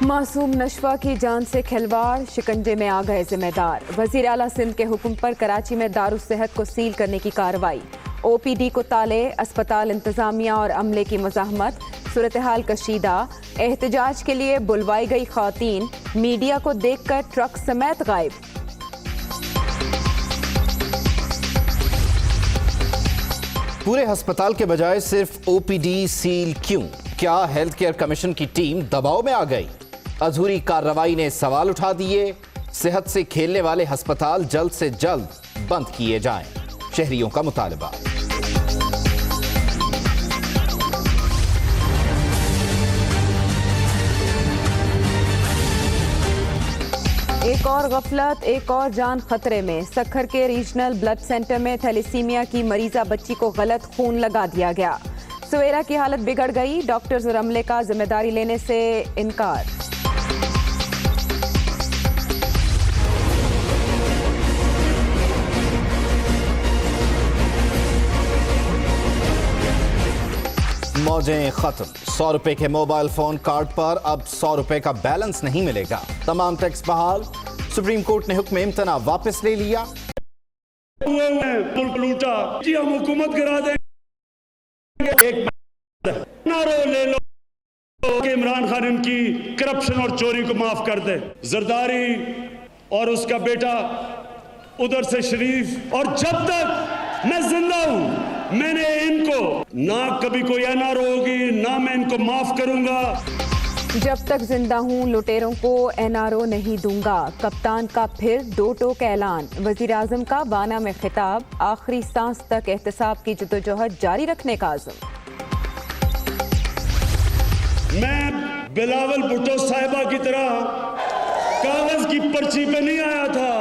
मासूम नशवा की जान से खिलवाड़, शिकंजे में आ गए जिम्मेदार। वजीर आला सिंध के हुक्म पर कराची में दारुस्सेहत को सील करने की कार्रवाई। ओपीडी को ताले, अस्पताल इंतजामिया और अमले की मज़ाहमत। सूरत हाल कशीदा। एहतजाज के लिए बुलवाई गई खातीन मीडिया को देखकर ट्रक समेत गायब। पूरे अस्पताल के बजाय सिर्फ ओपीडी सील क्यों? क्या हेल्थ केयर कमीशन की टीम दबाव में आ गई? अधूरी कार्रवाई ने सवाल उठा दिए। सेहत से खेलने वाले अस्पताल जल्द से जल्द बंद किए जाएं, शहरियों का मुतालबा। एक और गफलत, एक और जान खतरे में। सक्खर के रीजनल ब्लड सेंटर में थैलेसीमिया की मरीजा बच्ची को गलत खून लगा दिया गया। सवेरा की हालत बिगड़ गई। डॉक्टर्स और अमले का जिम्मेदारी लेने से इनकार। मौजें खत्म। 100 रुपए के मोबाइल फोन कार्ड पर अब 100 रुपए का बैलेंस नहीं मिलेगा। तमाम टैक्स बहाल। सुप्रीम कोर्ट ने हुक्म इम्तना वापस ले लिया। मुल्क लूटा जी, हम हुकूमत गिरा देंगे। एक नारो ले लो कि इमरान खान इनकी करप्शन और चोरी को माफ कर दे। जरदारी और उसका बेटा उधर से शरीफ, और जब तक मैं जिंदा हूं मैंने इनको ना कभी कोई एनआरओ होगी ना मैं इनको माफ करूंगा। जब तक जिंदा हूं लुटेरों को एनआरओ नहीं दूंगा। कप्तान का फिर दो टोक ऐलान। वजीर आजम का वाना में खिताब। आखिरी सांस तक एहतसाब की जद्दोजहद जारी रखने का आज़म। मैं बिलावल भुट्टो साहिबा की तरह कागज की पर्ची पे नहीं आया था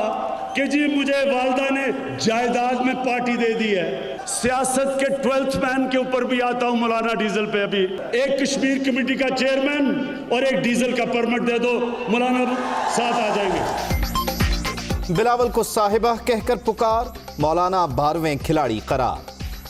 कि जी मुझे वालदा ने जायदाद में पार्टी दे दी है। सियासत के 12th मैन के ऊपर भी आता हूं मौलाना डीजल पे। अभी एक कश्मीर कमेटी का चेयरमैन और एक डीजल का परमिट दे दो, मौलाना साथ आ जाएंगे। बिलावल को साहिबा कहकर पुकार। मौलाना 12वें खिलाड़ी करार।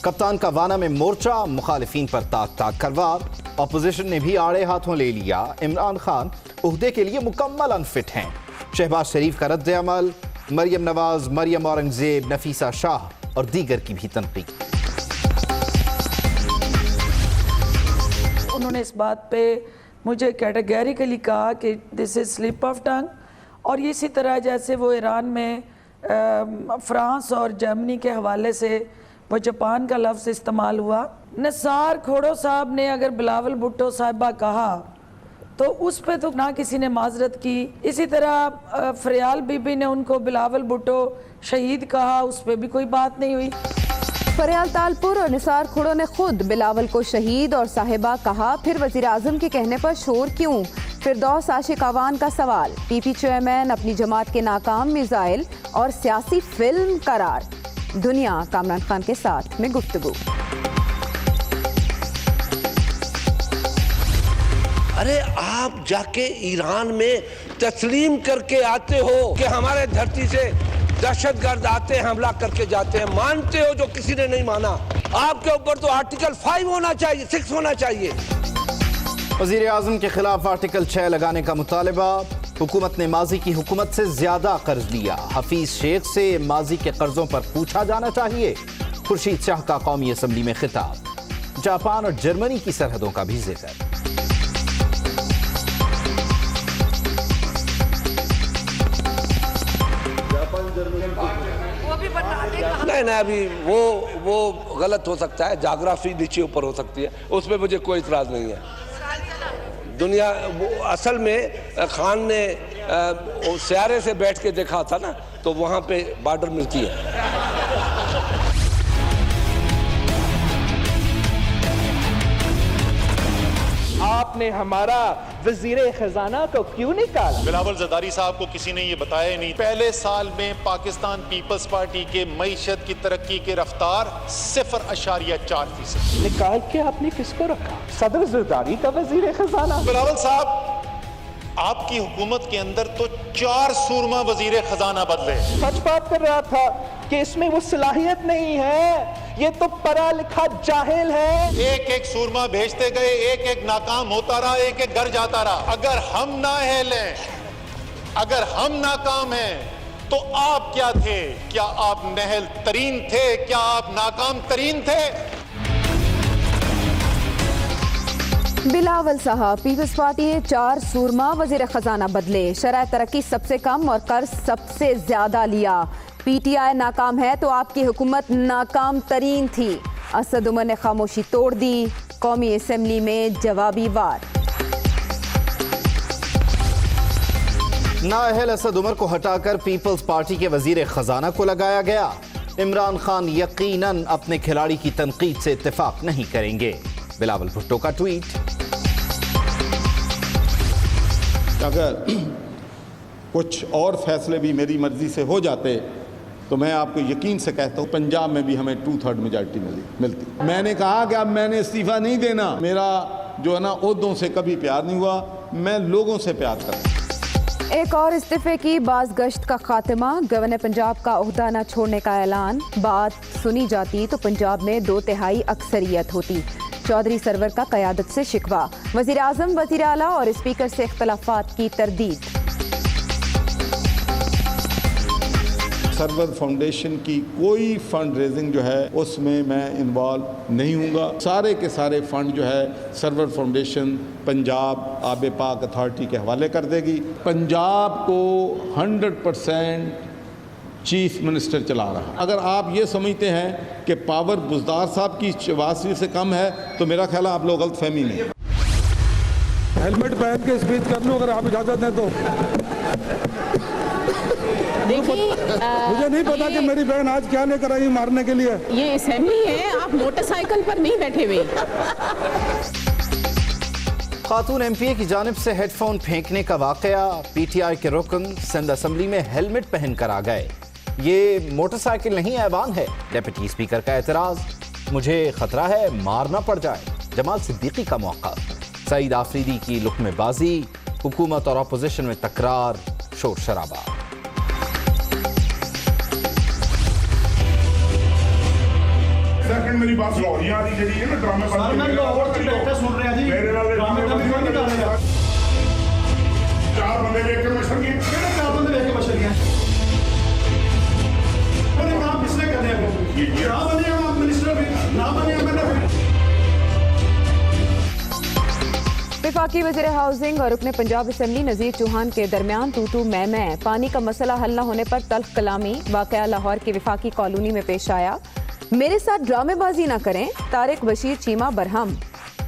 कप्तान का वाना में मोर्चा, मुखालिफिन पर ताक ताक करवार। ऑपोजिशन ने भी आड़े हाथों ले लिया। इमरान खान उहदे के लिए मुकम्मल अनफिट हैं। शहबाज शरीफ का रद्द अमल। मरियम नवाज, मरियम औरंगजेब, नफीसा शाह और दीगर की भी तनकीद। उन्होंने इस बात पे मुझे कैटेगरिकली कहा कि this is slip of tongue, और इसी तरह जैसे वो ईरान में फ्रांस और जर्मनी के हवाले से वो जापान का लफ्ज़ इस्तेमाल हुआ। निसार खोड़ो साहब ने अगर बिलावल भुट्टो साहिबा कहा तो उस पे तो ना किसी ने माजरत की। इसी तरह फरियाल बीबी ने उनको बिलावल भुट्टो शहीद कहा, उस पे भी कोई बात नहीं हुई। फरियाल तालपुर और निसार खुड़ो ने खुद बिलावल को शहीद और साहिबा कहा, फिर वजीर आजम के कहने पर शोर क्यों? फिरदौस आशिक अवान का सवाल। पीपी चेयरमैन अपनी जमात के नाकाम मिसाइल और सियासी फिल्म करार। दुनिया का इमरान खान के साथ में गुफ्तगू। अरे आप जाके ईरान में तस्लीम करके आते हो कि हमारे धरती से दहशतगर्द आते हैं, हमला करके जाते हैं, मानते हो जो किसी ने नहीं माना। आपके ऊपर तो आर्टिकल 5 होना चाहिए, 6 होना चाहिए। वजीर आजम के खिलाफ आर्टिकल 6 लगाने का मुतालबा। हुकूमत ने माजी की हुकूमत से ज्यादा कर्ज लिया। हफीज शेख से माजी के कर्जों पर पूछा जाना चाहिए। खुर्शीद शाह का कौमी असम्बली में खिताब। जापान और जर्मनी की सरहदों का भी जिक्र। नहीं नहीं, अभी वो गलत हो सकता है। जाग्राफी नीचे ऊपर हो सकती है, उसमें मुझे कोई इतराज नहीं है। दुनिया असल में खान ने सियारे से बैठ के देखा था ना, तो वहां पे बॉर्डर मिलती है। आपने हमारा वजीर खजाना को क्यों निकाला? बिलावल जरदारी साहब को किसी ने ये बताया नहीं। पहले साल में पाकिस्तान पीपल्स पार्टी के मईशत की तरक्की की रफ्तार 0.4%। निकाल के आपने किसको रखा? सदर जरदारी का वजीर खजाना। बिलावल साहब, आपकी हुकूमत के अंदर तो 4 सूरमा वजीर खजाना बदले। सच बात कर रहा था। कि इसमें वो सलाहियत नहीं है, ये तो पढ़ा लिखा जाहिल है। एक एक सूरमा भेजते गए, एक एक नाकाम होता रहा, एक एक घर जाता रहा। अगर हम नाअहल हैं, अगर हम नाकाम हैं, तो आप क्या थे? क्या आप नहल तरीन थे? क्या आप नाकाम तरीन थे? बिलावल साहब, पीपल्स पार्टी ने 4 सूरमा वजीर खजाना बदले, शरह तरक्की सबसे कम और कर्ज सबसे ज्यादा लिया। पीटीआई नाकाम है तो आपकी हुकूमत नाकाम तरीन थी। असद उमर ने खामोशी तोड़ दी, कौमी असेंबली में जवाबी वार। नाअहल असद उमर को हटाकर पीपल्स पार्टी के वजीर खजाना को लगाया गया। इमरान खान यकीनन अपने खिलाड़ी की तनकीद से इत्तेफाक नहीं करेंगे। बिलावल भुट्टो का ट्वीट। अगर कुछ और फैसले भी मेरी मर्जी से हो जाते तो मैं आपको यकीन से कहता हूँ पंजाब में भी हमें 2/3 मेजॉरिटी मिलती। मैंने कहा कि अब मैंने इस्तीफा नहीं देना। मेरा जो है ना ओहदों से कभी प्यार नहीं हुआ, मैं लोगों से प्यार करता। एक और इस्तीफे की बाज गश्त का खात्मा, गवर्नर पंजाब का ओहदा न छोड़ने का ऐलान। बात सुनी जाती तो पंजाब में 2/3 अक्सरियत होती। चौधरी सरवर का क़यादत से शिकवा, वज़ीर आज़म, वज़ीर आला और स्पीकर से इख्तलाफात की तरदीद। सरवर फाउंडेशन की कोई फंड रेजिंग जो है उसमें मैं इन्वॉल्व नहीं हूँगा। सारे के सारे फंड जो है सरवर फाउंडेशन पंजाब आबे पाक अथॉरिटी के हवाले कर देगी। पंजाब को 100% चीफ मिनिस्टर चला रहा। अगर आप ये समझते हैं कि पावर बुज़दार साहब की 84 से कम है तो मेरा ख्याल है आप लोग गलतफहमी में। हेलमेट पहन के स्पीच कर लूं अगर आप इजाज़त दें तो। मुझे नहीं पता कि मेरी बहन आज क्या लेकर आई मारने के लिए। ये असेंबली है, आप मोटरसाइकिल पर नहीं बैठे हुए। खातून एमपीए की जानिब से हेडफोन फेंकने का वाकया, पीटीआई के रुकन सिंध असेंबली में हेलमेट पहन कर आ गए। ये मोटरसाइकिल नहीं ऐवान है। डिप्टी स्पीकर का एतराज, मुझे खतरा है मार ना पड़ जाए। जमाल सिद्दीकी का मौक़िफ़, सईद आफरीदी की लुक्मेबाजी, हुकूमत और अपोजिशन में तकरार, शोर शराबा। मेरी बात सुनो, ये आदि जड़ी है ना ड्रामे सर मैं लाहौर से बैठे सुन रहे हैं जी, मेरे वाले ड्रामे का नहीं कर रहे हैं। 4 बंदे लेके मशर गए, कितने 4 बंदे लेके मशर गए? अरे काम किसने करने हैं? ये ना बने आप मिनिस्टर भी ना बने मैंने। वफाकी वज़ीर हाउसिंग और रुकने पंजाब असेंबली नज़ीर चौहान के दरमियान तू मैं। पानी का मसला हल न होने पर तल्ख कलामी। वाक़या लाहौर की वफाकी कॉलोनी में पेश आया। मेरे साथ ड्रामेबाजी ना करें, तारिक बशीर चीमा बरहम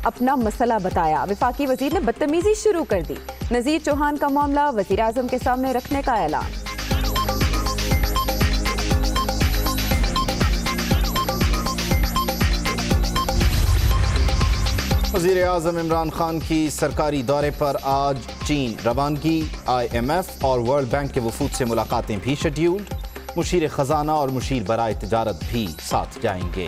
अपना मसला बताया। वफाकी वजीर ने बदतमीजी शुरू कर दी। नज़ीर चौहान का मामला वज़ीर आज़म के सामने रखने का ऐलान। वज़ीर आज़म इमरान खान की सरकारी दौरे पर आज चीन रवानगी। IMF और वर्ल्ड बैंक के वफूद से मुलाकातें भी शेड्यूल्ड। मुशीर खजाना और मुशीर बराए तिजारत भी साथ जाएंगे।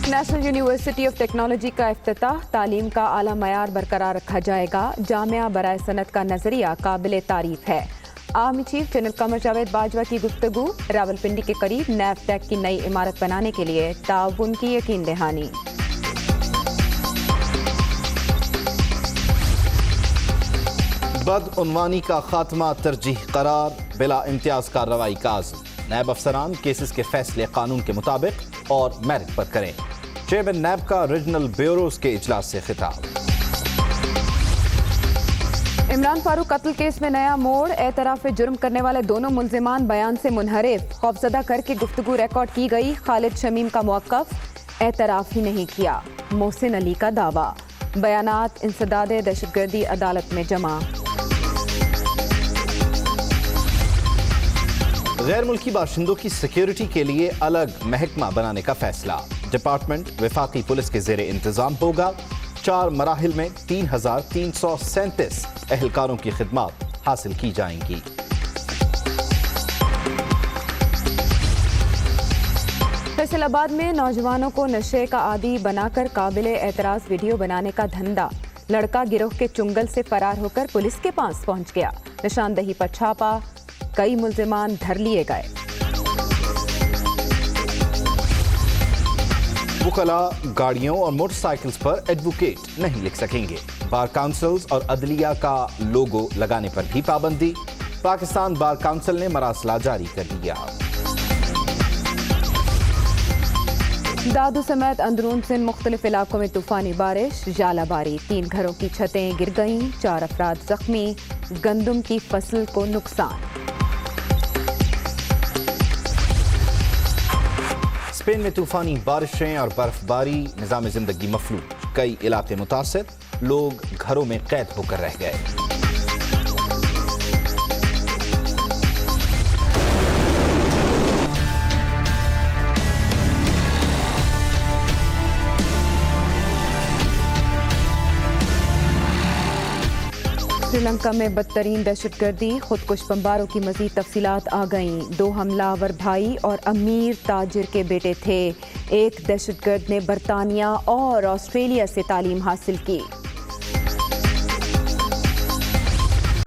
नेशनल यूनिवर्सिटी ऑफ टेक्नोलॉजी का इफ्तिताह, तालीम का आला मयार बरकरार रखा जाएगा। जामिया बराए सनत का नजरिया काबिल तारीफ है। Army chief general Qamar Javed Bajwa की गुफ्तगू। रावलपिंडी के करीब नैफटेक की नई इमारत बनाने के लिए ताउन की यकीन दहानी। बदउनवानी का खात्मा तरजीह करार, बिला इम्तियाज कार्रवाई का आज़म। नैब अफसरान केसेस के फैसले कानून के मुताबिक और मेरिट पर करें। चेयरमैन नैब का रीजनल ब्यूरोज के इजलास से खिताब। इमरान फारूक कत्ल केस में नया मोड़। एतराफ जुर्म करने वाले दोनों मुल्जिमान बयान से मुनहरिफ। खौफजदा करके गुफ्तगू रिकॉर्ड की गई। खालिद शमीम का मौक़िफ़, एतराफ ही नहीं किया। मोहसिन अली का दावा, बयानात इंसदादे दहशतगर्दी अदालत में जमा। गैर मुल्की बाशिंदों की सिक्योरिटी के लिए अलग महकमा बनाने का फैसला। डिपार्टमेंट वफाकी पुलिस के ज़ेरे इंतजाम होगा। 4 मराहिल में 3,337 एहलकारों की खिदमत हासिल की जाएंगी। फैसलाबाद में नौजवानों को नशे का आदी बनाकर काबिल एतराज़ वीडियो बनाने का धंधा। लड़का गिरोह के चुंगल से फरार होकर पुलिस के पास पहुंच गया। निशानदही पर छापा, कई मुल्जिमान धर लिए गए। वुकला गाड़ियों और मोटरसाइकिल्स पर एडवोकेट नहीं लिख सकेंगे। बार काउंसिल्स और अदलिया का लोगो लगाने पर भी पाबंदी। पाकिस्तान बार काउंसिल ने मरासला जारी कर दिया। दादू समेत अंदरून सिंध मुख्तलिफ इलाकों में तूफानी बारिश, जालाबारी, 3 घरों की छतें गिर गईं, 4 अफराद जख्मी, गंदम की फसल को नुकसान। स्पेन में तूफानी बारिशें और बर्फबारी, निज़ाम जिंदगी मफलूज, कई इलाके मुतासिर, लोग घरों में कैद होकर रह गए। श्रीलंका में बदतरीन दहशतगर्दी, खुदकुश बमबारों की मजीद तफसीलात आ गईं। 2 हमलावर भाई और अमीर ताजिर के बेटे थे। एक दहशतगर्द ने बरतानिया और ऑस्ट्रेलिया से तालीम हासिल की।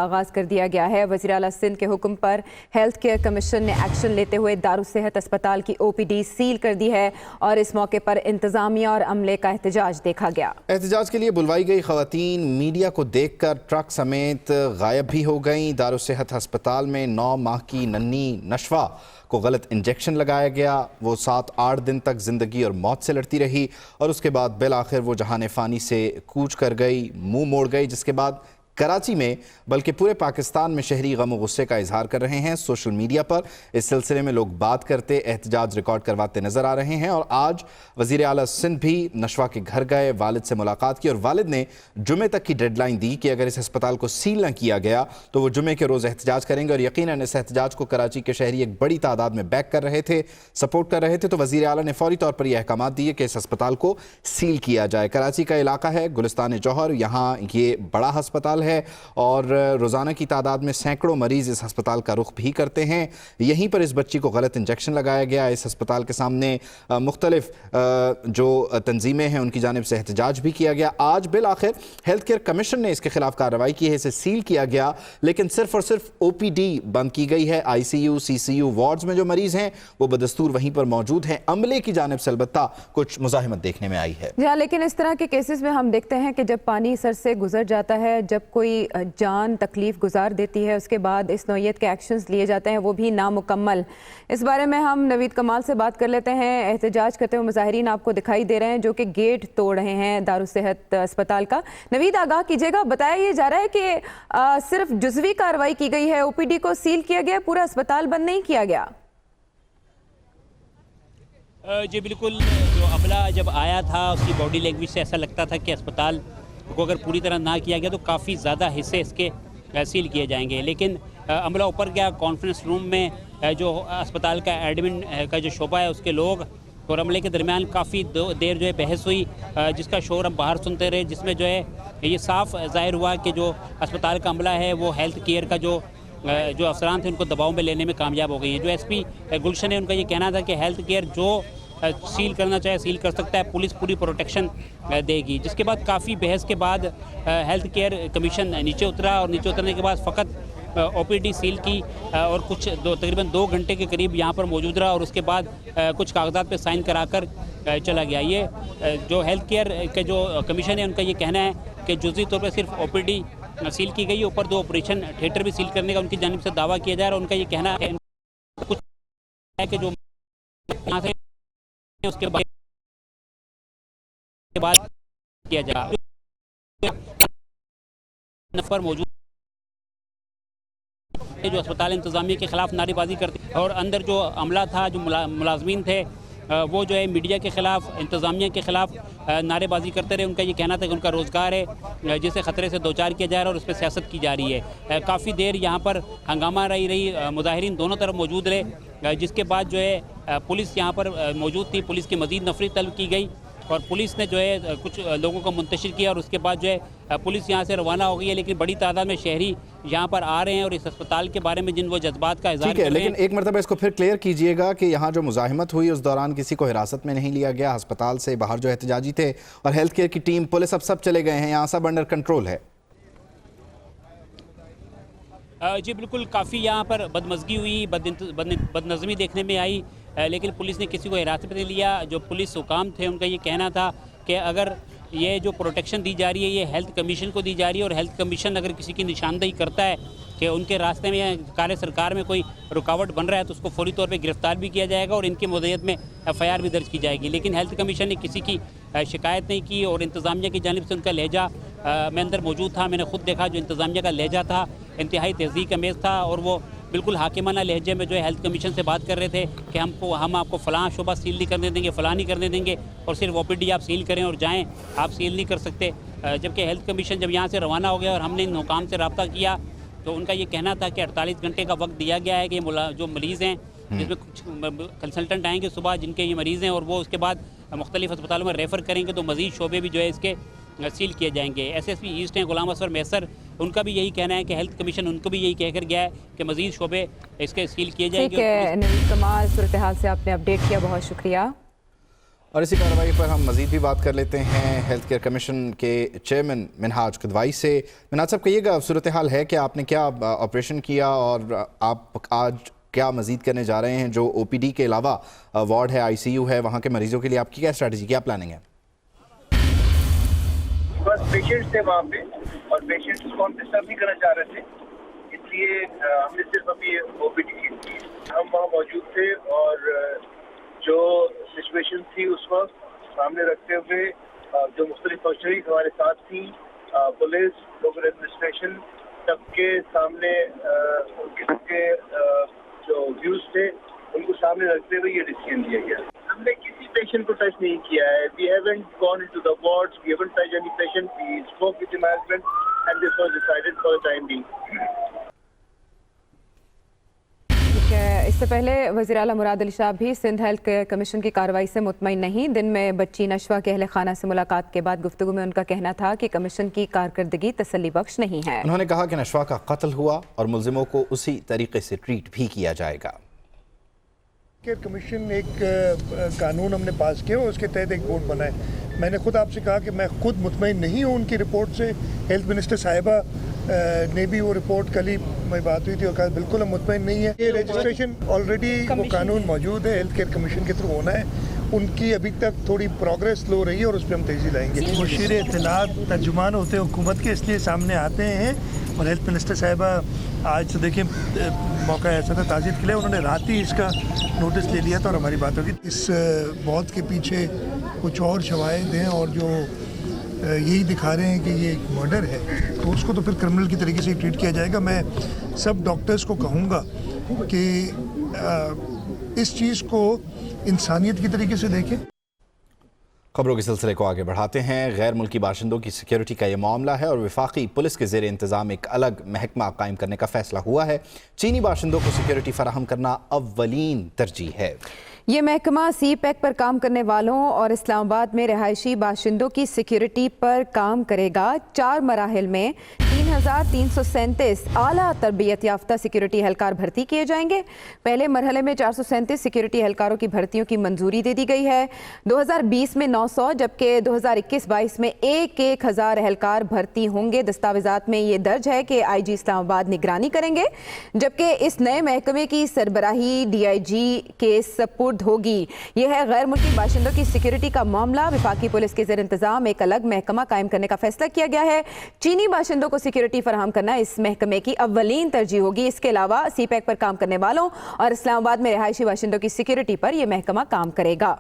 आगाज कर दिया गया है। वज़ीर आला सिंध के हुक्म पर हेल्थ केयर कमीशन ने एक्शन लेते हुए दारुस्सेहत अस्पताल की OPD सील कर दी है और इस मौके पर इंतजामिया और अमले का एहतजाज देखा गया। एहतजाज के लिए बुलवाई गई खवातीन मीडिया को देखकर ट्रक समेत गायब भी हो गईं। दारुस्सेहत अस्पताल में 9 माह की नन्ही नशवा को गलत इंजेक्शन लगाया गया। वो 7-8 दिन तक जिंदगी और मौत से लड़ती रही और उसके बाद बिल आखिर वो जहाने फ़ानी से कूच कर गई, मुंह मोड़ गई, जिसके बाद कराची में बल्कि पूरे पाकिस्तान में शहरी गम और गुस्से का इजहार कर रहे हैं। सोशल मीडिया पर इस सिलसिले में लोग बात करते, एहतजाज रिकॉर्ड करवाते नजर आ रहे हैं। और आज वज़ीर आला सिंध भी नशवा के घर गए, वालिद से मुलाकात की और वालिद ने जुमे तक की डेडलाइन दी कि अगर इस अस्पताल को सील न किया गया तो वो जुमे के रोज़ एहतजाज करेंगे। और यकीनन इस एहतजाज को कराची के शहरी एक बड़ी तादाद में बैक कर रहे थे, सपोर्ट कर रहे थे। तो वज़ीर आला ने फौरी तौर पर यह अहकाम दिए कि इस अस्पताल को सील किया जाए। कराची का इलाका है गुलिस्तान जौहर, यहाँ ये बड़ा अस्पताल है और रोज़ाना की तादाद में सैकड़ों मरीज़ इस अस्पताल का रुख भी करते हैं। यहीं पर इस बच्ची को गलत इंजेक्शन लगाया गया। इस अस्पताल के सामने मुख्तलिफ जो तंजीमें हैं उनकी जानिब से एहतजाज भी किया गया। आज बिल आखिर हेल्थ केयर कमीशन ने इसके खिलाफ कार्रवाई की है, इसे सील किया गया, लेकिन सिर्फ और सिर्फ OPD बंद की गई है। ICU CCU वार्ड्स में जो मरीज़ हैं वो बदस्तूर वहीं पर मौजूद हैं। अमले की जानिब से अलबत्ता कुछ मुज़ाहिमत देखने में आई है। हाँ, लेकिन इस तरह के केसेस में हम देखते हैं कि जब पानी सर से गुजर जाता है, जब कोई जान तकलीफ गुजार देती है, उसके बाद इस नौयत के एक्शंस लिए जाते हैं, वो भी नामुकम्मल। इस बारे में हम नवीद कमाल से बात कर लेते हैं। एहतजाज करते हुए मुजाहिरीन आपको दिखाई दे रहे हैं जो कि गेट तोड़ रहे हैं दारुस्सेहत अस्पताल का। नवीद, आगाह कीजिएगा। बताया ये जा रहा है कि सिर्फ जुज़वी कार्रवाई की गई है, OPD को सील किया गया, पूरा अस्पताल बंद नहीं किया गया। जी बिल्कुल, जो अमला जब आया था उसकी बॉडी लैंग्वेज से ऐसा लगता था कि अस्पताल को अगर पूरी तरह ना किया गया तो काफ़ी ज़्यादा हिस्से इसके सील किए जाएंगे। लेकिन अमला ऊपर गया, कॉन्फ्रेंस रूम में जो अस्पताल का एडमिन का जो शोबा है उसके लोग और अमले के दरमियान काफ़ी देर जो है बहस हुई, जिसका शोर हम बाहर सुनते रहे, जिसमें जो है ये साफ ज़ाहिर हुआ कि जो अस्पताल का अमला है वो हेल्थ केयर का जो अफसरान थे उनको दबाव में लेने में कामयाब हो गई हैं। जो SP गुलशन है उनका ये कहना था कि हेल्थ केयर जो सील करना चाहे सील कर सकता है, पुलिस पूरी प्रोटेक्शन देगी। जिसके बाद काफ़ी बहस के बाद हेल्थ केयर कमीशन नीचे उतरा और नीचे उतरने के बाद फ़कत OPD सील की और कुछ तकरीबन 2 घंटे के करीब यहाँ पर मौजूद रहा और उसके बाद कुछ कागजात पे साइन कराकर चला गया। ये जो हेल्थ केयर के जो कमीशन है उनका ये कहना है कि जुज़वी तौर पर सिर्फ OPD सील की गई है, ऊपर 2 ऑपरेशन थिएटर भी सील करने का उनकी जानिब से दावा किया जा रहा है। और उनका ये कहना है कुछ है कि जो यहाँ से उसके बाद किया जाएगा। नफर मौजूद जो अस्पताल इंतजामिया के खिलाफ नारेबाजी करते और अंदर जो अमला था, जो मुलाजमीन थे, वो जो है मीडिया के खिलाफ, इंतजामिया के खिलाफ नारेबाजी करते रहे। उनका ये कहना था कि उनका रोज़गार है जिसे ख़तरे से दो चार किया जा रहा है और उस पर सियासत की जा रही है। काफ़ी देर यहाँ पर हंगामा रही मुजाहिरीन दोनों तरफ मौजूद रहे, जिसके बाद जो है पुलिस यहाँ पर मौजूद थी। पुलिस की मज़ीद नफरी तलब की गई और पुलिस ने जो है कुछ लोगों को मुंतशिर किया और उसके बाद जो है पुलिस यहाँ से रवाना हो गई है। लेकिन बड़ी तादाद में शहरी यहाँ पर आ रहे हैं और इस अस्पताल के बारे में जिन वो जज्बात का इज़हार कर रहे हैं। लेकिन एक मरतबा इसको फिर क्लियर कीजिएगा कि यहाँ जो मुजाहिमत हुई उस दौरान किसी को हिरासत में नहीं लिया गया, अस्पताल से बाहर जो एहतजाजी थे और हेल्थ केयर की टीम, पुलिस, अब सब चले गए हैं, यहाँ सब अंडर कंट्रोल है? जी बिल्कुल, काफ़ी यहाँ पर बदमज़गी हुई, बदनज़मी देखने में आई, लेकिन पुलिस ने किसी को हिरासत में नहीं लिया। जो पुलिस हुकाम थे उनका ये कहना था कि अगर ये जो प्रोटेक्शन दी जा रही है ये हेल्थ कमीशन को दी जा रही है और हेल्थ कमीशन अगर किसी की निशानदेही करता है कि उनके रास्ते में या कार्य सरकार में कोई रुकावट बन रहा है तो उसको फौरी तौर पे गिरफ्तार भी किया जाएगा और इनकी मुद्दत में FIR भी दर्ज की जाएगी। लेकिन हेल्थ कमीशन ने किसी की शिकायत नहीं की और इंतज़ामिया की जानिब से उनका लहजा, मैं अंदर मौजूद था, मैंने खुद देखा जो इंतज़ामिया का लहजा था इंतहाई तहज़ीब का मेज़ था और वो बिल्कुल हाकिमाना लहजे में जो है हेल्थ कमीशन से बात कर रहे थे कि हम आपको फ़लाँ शोबा सील नहीं करने देंगे, फ़लाँ नहीं करने देंगे और सिर्फ OPD आप सील करें और जाएं, आप सील नहीं कर सकते। जबकि हेल्थ कमीशन जब यहाँ से रवाना हो गया और हमने इन हुकाम से रब्ता किया तो उनका ये कहना था कि 48 घंटे का वक्त दिया गया है कि जो मरीज़ हैं, जिसमें कुछ कंसल्टेंट आएंगे सुबह जिनके ये मरीज़ हैं और वो उसके बाद मुख्तलिफ अस्पतालों में रेफ़र करेंगे तो मज़ीद शोबे भी जो है इसके सील किए जाएंगे। SSP ईस्ट हैं गुलाम असफर मैसर, उनका भी यही कहना है कि हेल्थ कमीशन उनको भी यही कहकर गया है कि मज़ीद शोबे इसके सील किए जाएंगे। ठीक है नवीद कमाल, सूरत हाल से आपने अपडेट किया, बहुत शुक्रिया। और इसी कार्रवाई पर हम मज़ीद भी बात कर लेते हैं हेल्थ केयर कमीशन के चेयरमैन मिनहाज किदवाई से। मिनहाज साहब, कहिएगा सूरत हाल है कि आपने क्या ऑपरेशन किया और आप आज क्या मज़ीद करने जा रहे हैं? जो OPD के अलावा वार्ड है, ICU है, वहाँ के मरीजों के लिए आपकी क्या स्ट्रैटेजी, क्या प्लानिंग है? बस पेशेंट्स थे वहाँ पे और पेशेंट्स को हम डिस्टर्ब नहीं करना चाह रहे थे, इसलिए हमने सिर्फ अभी OPD की थी। हम वहाँ मौजूद थे और जो सिचुएशन थी उस वक्त सामने रखते हुए जो मुख्तलिफ फंक्शनरीज हमारे साथ थी, पुलिस, लोकल एडमिनिस्ट्रेशन, सबके सामने उनके जो व्यूज थे उनको सामने रखते हुए ये डिसीजन लिया गया। हमने किसी पेशेंट को टच नहीं किया है। We haven't gone into the wards, we haven't touched any patient. We spoke with the management and this was decided for the time being. इससे पहले वज़ीर आला मुराद अली शाह भी सिंध हेल्थ केयर कमीशन की कार्रवाई से मुतमईन नहीं। दिन में बच्ची नशवा के अहले खाना से मुलाकात के बाद गुफ्तगू में उनका कहना था कि कमीशन की कारकर्दगी तसल्ली बख्श नहीं है। उन्होंने कहा कि नशवा का कत्ल हुआ और मुल्जिमों को उसी तरीके से ट्रीट भी किया जाएगा। केयर कमीशन एक कानून हमने पास किया और उसके तहत एक बोर्ड बना है। मैंने खुद आपसे कहा कि मैं खुद मुतमईन नहीं हूँ उनकी रिपोर्ट से। हेल्थ मिनिस्टर साहिबा ने भी वो रिपोर्ट, कल ही मैं बात हुई थी और कहा बिल्कुल हम मुतमईन नहीं है। ये रजिस्ट्रेशन ऑलरेडी वो कानून मौजूद है, हेल्थ केयर कमीशन के थ्रू होना है। उनकी अभी तक थोड़ी प्रोग्रेस स्लो रही है और उस पर हम तेज़ी लाएंगे। मुशीर इत्तलात तर्जुमान होते हैं हुकूमत के, इसलिए सामने आते हैं। और हेल्थ मिनिस्टर साहिबा आज तो देखिए मौका ऐसा था ताज़ीद के लिए, उन्होंने रात ही इसका नोटिस ले लिया था और हमारी बात होगी। इस मौत के पीछे कुछ और शवाहिद हैं और जो यही दिखा रहे हैं कि ये एक मर्डर है, तो उसको तो फिर क्रिमिनल की तरीके से ट्रीट किया जाएगा। मैं सब डॉक्टर्स को कहूँगा कि इस चीज़ को इंसानियत की तरीके से देखें। खबरों के सिलसिले को आगे बढ़ाते हैं। गैर मुल्की बाशिंदों की सिक्योरिटी का यह मामला है और वफाकी पुलिस के ज़ेर इंतज़ाम एक अलग महकमा कायम करने का फैसला हुआ है। चीनी बाशिंदों को सिक्योरिटी फराहम करना अव्वलीन तरजीह है। ये महकमा CPEC पर काम करने वालों और इस्लामाबाद में रहायशी बाशिंदों की सिक्योरिटी पर काम करेगा। 4 मराहिल में 3,337 आला तरबियत याफ्ता सिक्योरिटी एहलकार भर्ती किए जाएंगे। पहले मरहले में 437 सिक्योरिटी एहलकारों की भर्तियों की मंजूरी दे दी गई है। 2020 में 900 जबकि 2021-22 में 1,000 एहलकार भर्ती होंगे। दस्तावेजात में ये दर्ज है कि IG इस्लामाबाद निगरानी करेंगे, जबकि इस नए महकमे की सरबराही DIG के सपुर्द होगी। यह है गैर मुल्की बाशिंदों की सिक्योरिटी का मामला। वफाकी पुलिस के ज़ेर इंतजाम एक अलग महकमा कायम करने का फैसला किया गया है। चीनी बाशिंदों को सिक्योरिटी फराहम करना इस महकमे की अव्वलीन तरजीह होगी। इसके अलावा CPEC पर काम करने वालों और इस्लामाबाद में रहायशी बाशिंदों की सिक्योरिटी पर यह महकमा काम करेगा।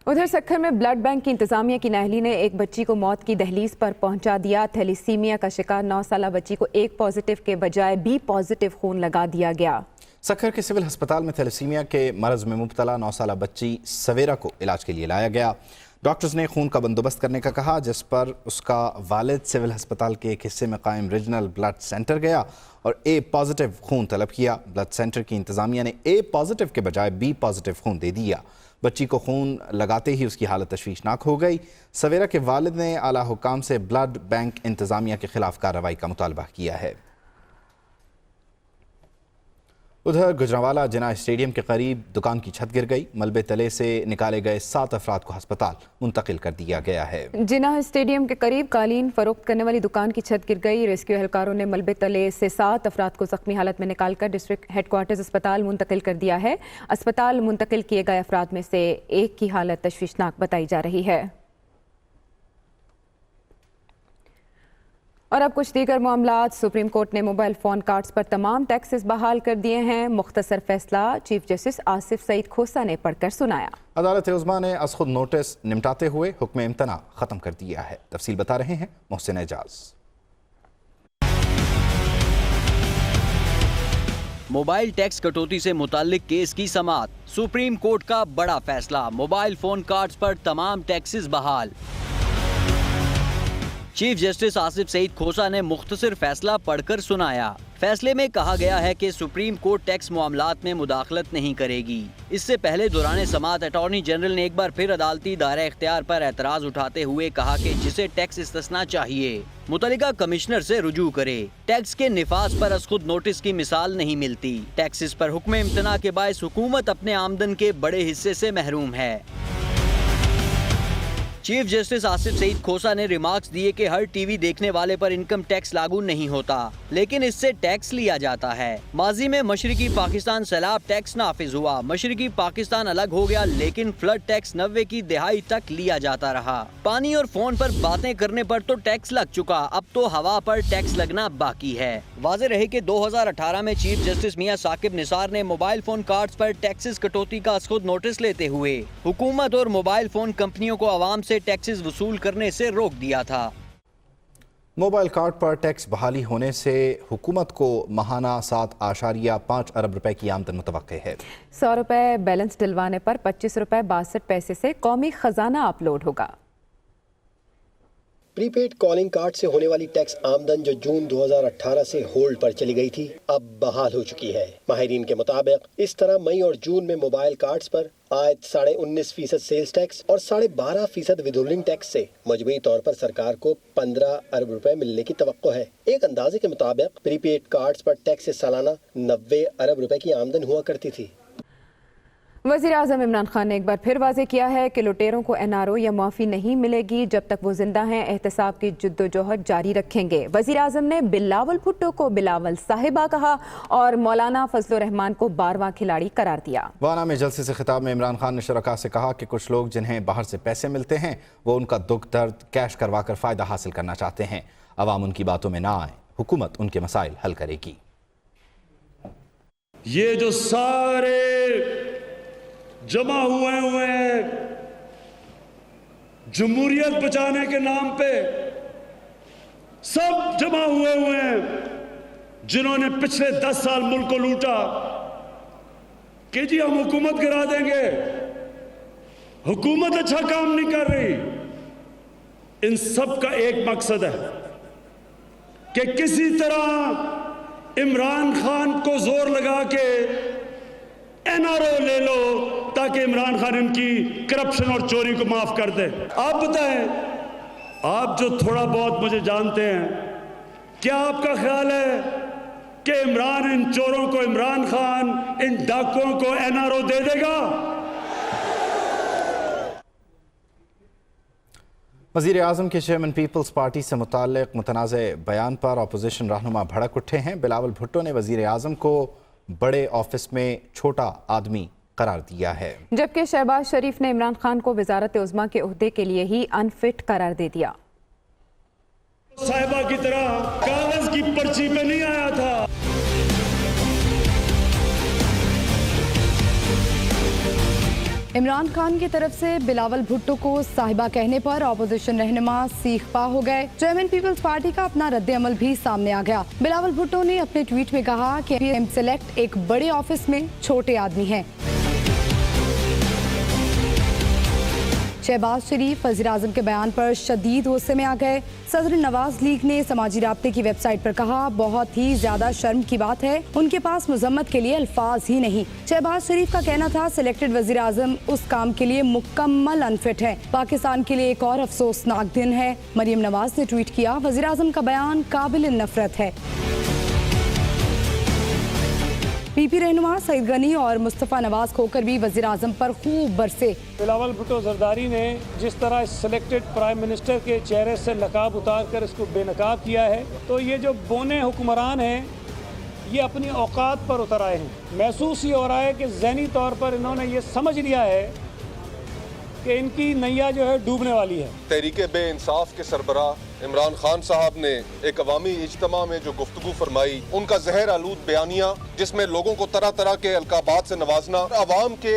उधर सक्खर में ब्लड बैंक की इंतजामिया की नाअहली ने एक बच्ची को मौत की दहलीज पर पहुंचा दिया। थैलीसीमिया का शिकार 9 साला बच्ची को A पॉजिटिव के बजाय B पॉजिटिव खून लगा दिया गया। सक्खर के सिविल अस्पताल में थैलीसीमिया के मरज में मुब्तला 9 साला बच्ची सवेरा को इलाज के लिए लाया गया। डॉक्टर्स ने खून का बंदोबस्त करने का कहा, जिस पर उसका वालिद सिविल अस्पताल के एक हिस्से में कायम रीजनल ब्लड सेंटर गया और ए पॉजिटिव खून तलब किया। ब्लड सेंटर की इंतजामिया ने ए पॉजिटिव के बजाय बी पॉजिटिव खून दे दिया। बच्ची को खून लगाते ही उसकी हालत तशवीशनाक हो गई। सवेरा के वालिद ने आला हुकाम से ब्लड बैंक इंतजामिया के खिलाफ कार्रवाई का मुतालबा किया है। उधर गुजरांवाला जिना स्टेडियम के करीब दुकान की छत गिर गई। मलबे तले से निकाले गए 7 अफराद को अस्पताल मुंतकिल कर दिया गया है। जिना स्टेडियम के करीब कालीन फरोख्त करने वाली दुकान की छत गिर गई। रेस्क्यू एहलकारों ने मलबे तले से 7 अफराद को जख्मी हालत में निकालकर डिस्ट्रिक्ट हेडक्वार्टर्स अस्पताल मुंतकिल कर दिया है। अस्पताल मुंतकिल किए गए अफराद में से एक की हालत तशवीशनाक बताई जा रही है। और अब कुछ दीगर मामलात। सुप्रीम कोर्ट ने मोबाइल फ़ोन कार्ड्स पर तमाम टैक्सेस बहाल कर दिए हैं। मुख्तसर फैसला चीफ जस्टिस आसिफ सईद खोसा ने पढ़कर सुनाया। अदालत उज़्मा ने अज़ खुद नोटिस निमटाते हुए हुक्म इम्तना ख़त्म कर दिया है। तफसील बता रहे हैं मोहसिन एजाज। मोबाइल टैक्स कटौती से मुताल्लिक केस की समाअत। सुप्रीम कोर्ट का बड़ा फैसला, मोबाइल फोन कार्ड्स पर तमाम टैक्सेस बहाल। चीफ जस्टिस आसिफ सईद खोसा ने मुख्तसर फैसला पढ़कर सुनाया। फैसले में कहा गया है कि सुप्रीम कोर्ट टैक्स मामलात में मुदाखलत नहीं करेगी। इससे पहले दौरान समाअत अटॉर्नी जनरल ने एक बार फिर अदालती दायरा इख्तियार पर एतराज उठाते हुए कहा कि जिसे टैक्स इस्तिस्ना चाहिए मुतल्लिका कमिश्नर से रुजू करे। टैक्स के निफाज पर अज़ खुद नोटिस की मिसाल नहीं मिलती। टैक्सेस पर हुक्म इम्तना के बायस हुकूमत अपने आमदन के बड़े हिस्से से महरूम है। चीफ जस्टिस आसिफ सईद खोसा ने रिमार्क्स दिए कि हर टीवी देखने वाले पर इनकम टैक्स लागू नहीं होता, लेकिन इससे टैक्स लिया जाता है। माजी में मशरिकी पाकिस्तान सैलाब टैक्स नाफिज हुआ, मशरिकी पाकिस्तान अलग हो गया, लेकिन फ्लड टैक्स 90 की दिहाई तक लिया जाता रहा। पानी और फोन पर बातें करने पर तो टैक्स लग चुका, अब तो हवा पर टैक्स लगना बाकी है। वाज़ेह रहे कि 2018 में चीफ जस्टिस मियां साकिब निसार ने मोबाइल फोन कार्ड्स पर टैक्सेस कटौती का अज़ खुद नोटिस लेते हुए हुकूमत और मोबाइल फोन कंपनियों को आवाम से टैक्सेस वसूल करने से रोक दिया था। मोबाइल कार्ड पर टैक्स बहाली होने से हुकूमत को माहाना 7.5 अरब रुपए की आमदन मुतवक्के है। 100 रुपए बैलेंस डलवाने पर 25 रुपए 62 पैसे से कौमी खजाना अपलोड होगा। प्रीपेड कॉलिंग कार्ड से होने वाली टैक्स आमदन जो जून 2018 से होल्ड पर चली गई थी, अब बहाल हो चुकी है। माहिरीन के मुताबिक इस तरह मई और जून में मोबाइल कार्ड्स पर आयद 19.5% सेल्स टैक्स और 12.5% विदहोल्डिंग टैक्स से मजमूई तौर पर सरकार को 15 अरब रुपए मिलने की तवक्को है। एक अंदाजे के मुताबिक प्रीपेड कार्ड्स पर टैक्स से सालाना 90 अरब रुपए की आमदन हुआ करती थी। वज़ीर आज़म इमरान खान ने एक बार फिर वाज़ेह किया है कि लुटेरों को NRO या माफ़ी नहीं मिलेगी। जब तक वो जिंदा हैं एहतसाब की जद्दोजहद जारी रखेंगे। वज़ीर आज़म ने बिलावल भुट्टो को बिलावल साहिबा कहा और मौलाना फजलुर रहमान को 12वां खिलाड़ी करार दिया। वाना में जलसे से खिताब में इमरान खान ने शुरका से कहा कि कुछ लोग जिन्हें बाहर से पैसे मिलते हैं वो उनका दुख दर्द कैश करवा कर फ़ायदा हासिल करना चाहते हैं। अवाम उनकी बातों में ना आए, हुकूमत उनके मसाइल हल करेगी। ये जो सारे जमा हुए हैं जमहूरियत बचाने के नाम पे, सब जमा हुए हैं जिन्होंने पिछले 10 साल मुल्क को लूटा कि जी हम हुकूमत गिरा देंगे, हुकूमत अच्छा काम नहीं कर रही। इन सब का एक मकसद है कि किसी तरह इमरान खान को जोर लगा के NRO ले लो ताकि इमरान खान इनकी करप्शन और चोरी को माफ कर दे। आप बताएं, आप जो थोड़ा बहुत मुझे जानते हैं, क्या आपका ख्याल है कि इमरान इन चोरों को, इमरान खान इन डाकुओं को NRO दे देगा? वज़ीर आज़म के चेयरमैन पीपल्स पार्टी से मुताल्लिक़ मुतनाज़े बयान पर अपोजिशन रहनुमा भड़क उठे हैं। बिलावल भुट्टो ने वज़ीर आज़म को बड़े ऑफिस में छोटा आदमी करार दिया है, जबकि शहबाज शरीफ ने इमरान खान को वज़ारत उज़्मा के ओहदे के लिए ही अनफिट करार दे दिया। साहिबा की तरह कागज की पर्ची पे नहीं आया था। इमरान खान की तरफ से बिलावल भुट्टो को साहिबा कहने पर अपोजिशन रहनुमा सीखपा हो गए। चेयरमैन पीपल्स पार्टी का अपना रद्द अमल भी सामने आ गया। बिलावल भुट्टो ने अपने ट्वीट में कहा कि PM सेलेक्ट एक बड़े ऑफिस में छोटे आदमी हैं। शहबाज शरीफ वज़ीर आज़म के बयान पर शदीद गुस्से में आ गए। सदर नवाज लीग ने समाजी राब्ते की वेबसाइट पर कहा, बहुत ही ज्यादा शर्म की बात है, उनके पास मजम्मत के लिए अल्फाज ही नहीं। शहबाज शरीफ का कहना था, सिलेक्टेड वज़ीर आज़म उस काम के लिए मुकम्मल अनफिट है। पाकिस्तान के लिए एक और अफसोसनाक दिन है। मरियम नवाज ने ट्वीट किया, वज़ीर आज़म का बयान काबिल नफरत है। पीपी रहनुमा सईद गनी और मुस्तफ़ा नवाज खोकर भी वज़ीर आज़म पर खूब बरसे। बिलावल भुट्टो जरदारी ने जिस तरह सिलेक्टेड प्राइम मिनिस्टर के चेहरे से नकाब उतार कर इसको बेनकाब किया है, तो ये जो बोने हुक्मरान हैं ये अपनी औकात पर उतर आए हैं। महसूस ये हो रहा है कि ज़हनी तौर पर इन्होंने ये समझ लिया है कि इनकी नैया जो है डूबने वाली है। तहरीके बे-इंसाफ के सरबराह इमरान खान साहब ने एक अवामी इज्तिमा में जो गुफ्तगू फरमाई, उनका जहर आलूद बयानिया जिसमें लोगों को तरह तरह के अलकाबात से नवाजना, अवाम के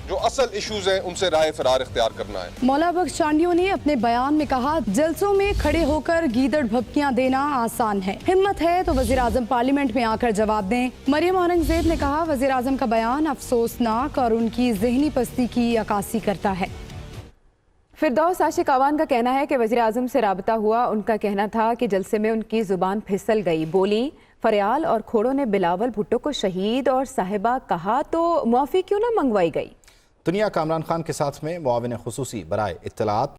जो असल इश्यूज हैं उनसे राय फरार इख्तियार करना है। मौला बख्श चांडियों ने अपने बयान में कहा, जलसों में खड़े होकर गीदड़ भपकियां देना आसान है, हिम्मत है तो वज़ीर आज़म पार्लियामेंट में आकर जवाब दें। मरियम औरंगजेब ने कहा, वज़ीर आज़म का बयान अफसोसनाक और उनकी ज़हनी पस्ती की अक्कासी करता है। फिरदौस आशिक आवान का कहना है कि वज़ीर आज़म से राबता हुआ, उनका कहना था कि जलसे में उनकी ज़ुबान फिसल गई। बोली, फरियाल और खोड़ों ने बिलावल भुट्टो को शहीद और साहिबा कहा तो मुआफ़ी क्यों ना मंगवाई गई। दुनिया कामरान खान के साथ में मुआविन खुसूसी बराए इत्तलात